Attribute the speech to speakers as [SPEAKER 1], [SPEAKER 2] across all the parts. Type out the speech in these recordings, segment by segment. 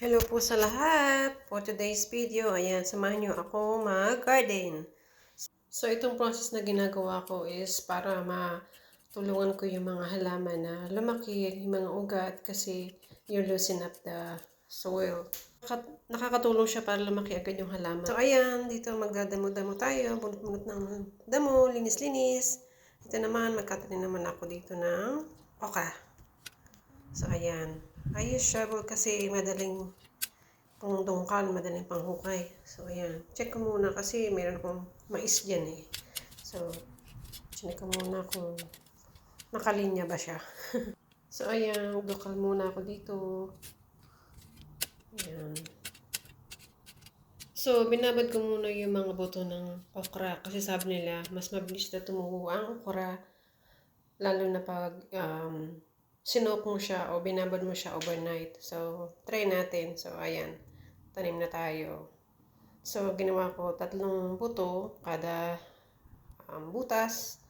[SPEAKER 1] Hello po sa lahat! For today's video, ayan, samahan niyo ako mag-garden. So, itong process na ginagawa ko is para matulungan ko yung mga halaman na lumaki, yung mga ugat kasi you loosen up the soil. Nakakatulong siya para lumaki agad yung halaman. So, ayan, dito magdadamo-damo tayo, bunot-bunot ng damo, linis-linis. Dito naman, magkatanim naman ako dito ng oka. So, ayan. I use shovel kasi madaling pang dungkal, madaling panghukay. So, ayan. Check ko muna kasi meron akong mais dyan eh. So, check ko muna kung nakalinya ba siya. So, ayan. Dukal muna ako dito. Ayan. So, binabad ko muna yung mga buto ng okra. Kasi sabi nila, mas mabilis na tumubo ang okra. Lalo na pag sinok mo siya o binabad mo siya overnight. So, try natin. So, ayan. Tanim na tayo. So, ginawa ko 3 buto kada butas.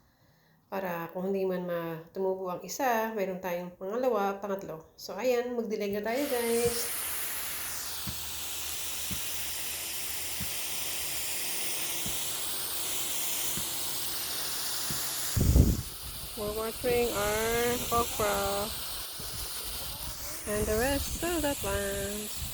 [SPEAKER 1] Para kung hindi man tumubo ang isa, mayroon tayong pangalawa, pangatlo. So, ayan. Magdilig na tayo, guys. We're watering our okra and the rest of the plants.